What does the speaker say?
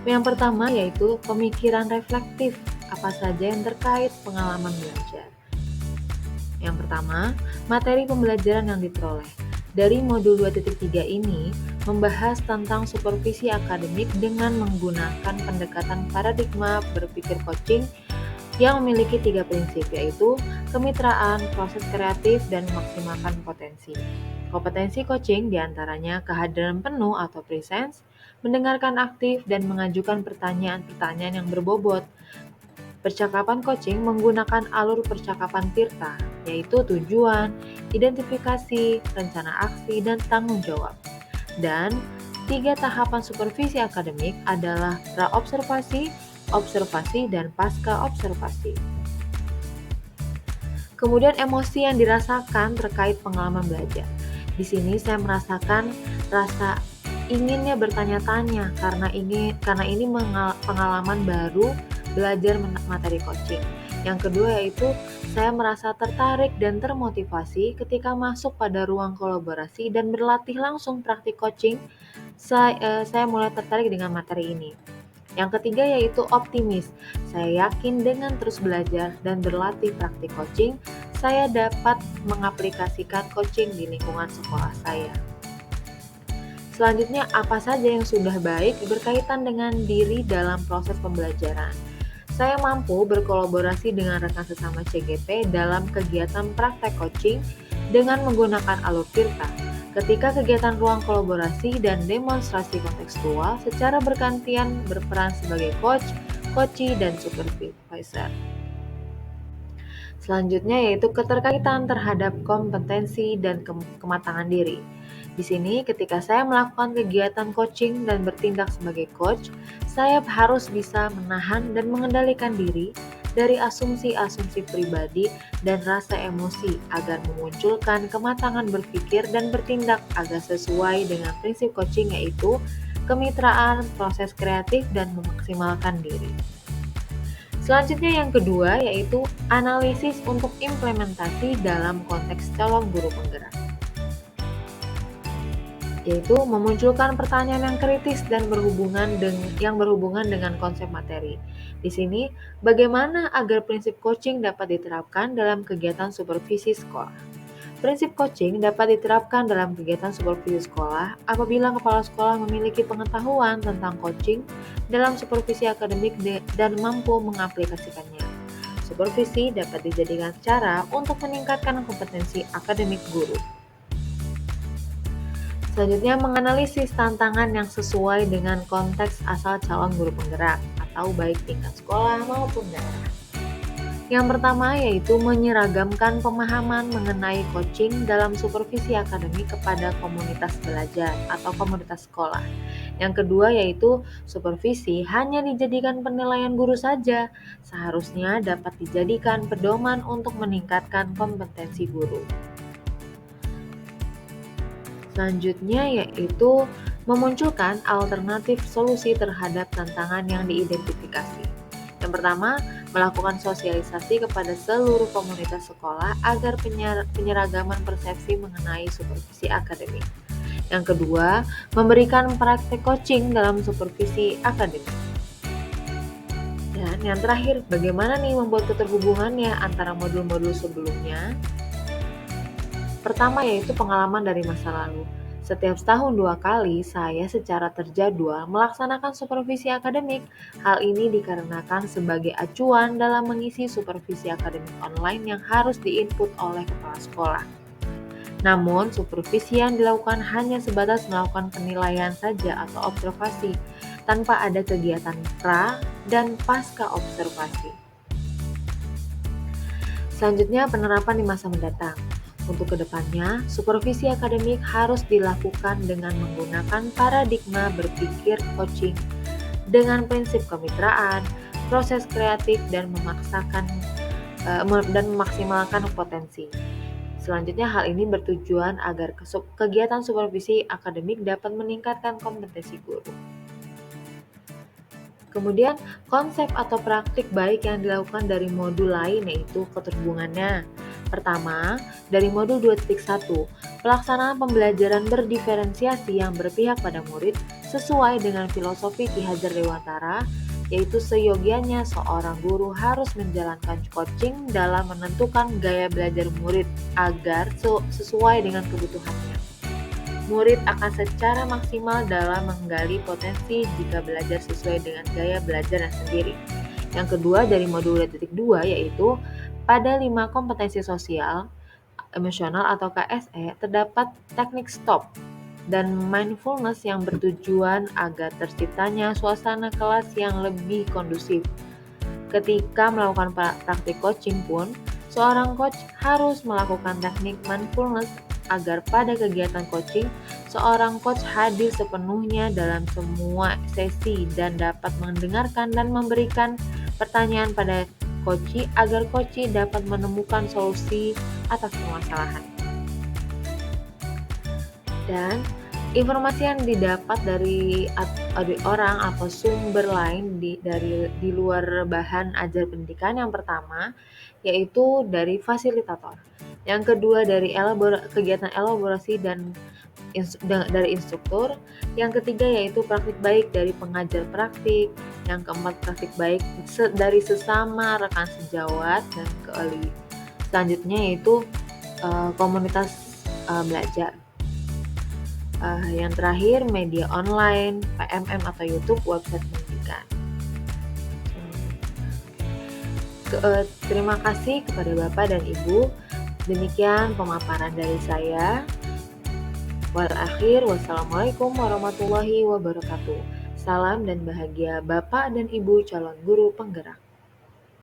Yang pertama yaitu pemikiran reflektif, apa saja yang terkait pengalaman belajar. Yang pertama, materi pembelajaran yang diperoleh. Dari modul 2.3 ini membahas tentang supervisi akademik dengan menggunakan pendekatan paradigma berpikir coaching yang memiliki 3 prinsip, yaitu kemitraan, proses kreatif, dan memaksimalkan potensi. Kompetensi coaching diantaranya kehadiran penuh atau presence, mendengarkan aktif, dan mengajukan pertanyaan-pertanyaan yang berbobot. Percakapan coaching menggunakan alur percakapan Tirta, yaitu tujuan, identifikasi, rencana aksi, dan tanggung jawab. Dan 3 tahapan supervisi akademik adalah pra-observasi, observasi, dan pasca observasi. Kemudian emosi yang dirasakan terkait pengalaman belajar. Di sini saya merasakan rasa inginnya bertanya-tanya karena ini pengalaman baru belajar materi coaching. Yang kedua yaitu saya merasa tertarik dan termotivasi ketika masuk pada ruang kolaborasi dan berlatih langsung praktik coaching. Saya mulai tertarik dengan materi ini. Yang ketiga yaitu optimis. Saya yakin dengan terus belajar dan berlatih praktik coaching, saya dapat mengaplikasikan coaching di lingkungan sekolah saya. Selanjutnya, apa saja yang sudah baik berkaitan dengan diri dalam proses pembelajaran. Saya mampu berkolaborasi dengan rekan sesama CGP dalam kegiatan praktek coaching dengan menggunakan alur Tirta. Ketika kegiatan ruang kolaborasi dan demonstrasi kontekstual secara bergantian berperan sebagai coach, coachee, dan supervisor. Selanjutnya yaitu keterkaitan terhadap kompetensi dan kematangan diri. Di sini ketika saya melakukan kegiatan coaching dan bertindak sebagai coach, saya harus bisa menahan dan mengendalikan diri dari asumsi-asumsi pribadi dan rasa emosi agar memunculkan kematangan berpikir dan bertindak agar sesuai dengan prinsip coaching yaitu kemitraan, proses kreatif, dan memaksimalkan diri. Selanjutnya yang kedua yaitu analisis untuk implementasi dalam konteks calon guru penggerak, yaitu memunculkan pertanyaan yang kritis dan berhubungan dengan konsep materi. Di sini, bagaimana agar prinsip coaching dapat diterapkan dalam kegiatan supervisi sekolah? Prinsip coaching dapat diterapkan dalam kegiatan supervisi sekolah apabila kepala sekolah memiliki pengetahuan tentang coaching dalam supervisi akademik dan mampu mengaplikasikannya. Supervisi dapat dijadikan cara untuk meningkatkan kompetensi akademik guru. Selanjutnya, menganalisis tantangan yang sesuai dengan konteks asal calon guru penggerak atau baik tingkat sekolah maupun daerah. Yang pertama yaitu menyeragamkan pemahaman mengenai coaching dalam supervisi akademik kepada komunitas belajar atau komunitas sekolah. Yang kedua yaitu supervisi hanya dijadikan penilaian guru saja, seharusnya dapat dijadikan pedoman untuk meningkatkan kompetensi guru. Selanjutnya yaitu memunculkan alternatif solusi terhadap tantangan yang diidentifikasi. Yang pertama, melakukan sosialisasi kepada seluruh komunitas sekolah agar penyeragaman persepsi mengenai supervisi akademik. Yang kedua, memberikan praktek coaching dalam supervisi akademik. Dan yang terakhir, bagaimana nih membuat keterhubungannya antara modul-modul sebelumnya? Pertama yaitu pengalaman dari masa lalu. Setiap setahun 2 kali, saya secara terjadwal melaksanakan supervisi akademik. Hal ini dikarenakan sebagai acuan dalam mengisi supervisi akademik online yang harus diinput oleh kepala sekolah. Namun, supervisi yang dilakukan hanya sebatas melakukan penilaian saja atau observasi, tanpa ada kegiatan pra dan pasca observasi. Selanjutnya, penerapan di masa mendatang. Untuk kedepannya, supervisi akademik harus dilakukan dengan menggunakan paradigma berpikir coaching dengan prinsip kemitraan, proses kreatif, dan memaksimalkan potensi. Selanjutnya, hal ini bertujuan agar kegiatan supervisi akademik dapat meningkatkan kompetensi guru. Kemudian konsep atau praktik baik yang dilakukan dari modul lain yaitu keterhubungannya. Pertama, dari modul 2.1, pelaksanaan pembelajaran berdiferensiasi yang berpihak pada murid sesuai dengan filosofi Ki Hajar Dewantara, yaitu seyogianya seorang guru harus menjalankan coaching dalam menentukan gaya belajar murid agar sesuai dengan kebutuhannya. Murid akan secara maksimal dalam menggali potensi jika belajar sesuai dengan gaya belajarnya sendiri. Yang kedua dari modul 2.2 yaitu pada 5 kompetensi sosial, emosional atau KSE terdapat teknik stop dan mindfulness yang bertujuan agar terciptanya suasana kelas yang lebih kondusif. Ketika melakukan praktik coaching pun, seorang coach harus melakukan teknik mindfulness agar pada kegiatan coaching, seorang coach hadir sepenuhnya dalam semua sesi dan dapat mendengarkan dan memberikan pertanyaan pada coach agar coach dapat menemukan solusi atas permasalahan. Dan informasi yang didapat dari orang atau sumber lain di luar bahan ajar pendidikan yang pertama yaitu dari fasilitator. Yang kedua dari kegiatan elaborasi dan dari instruktur. Yang ketiga yaitu praktik baik dari pengajar praktik. Yang keempat praktik baik dari sesama rekan sejawat dan selanjutnya yaitu komunitas belajar. Yang terakhir media online, PMM atau YouTube, website pendidikan. Terima kasih kepada Bapak dan Ibu. Demikian pemaparan dari saya. Wassalamualaikum warahmatullahi wabarakatuh. Salam dan bahagia Bapak dan Ibu calon guru penggerak.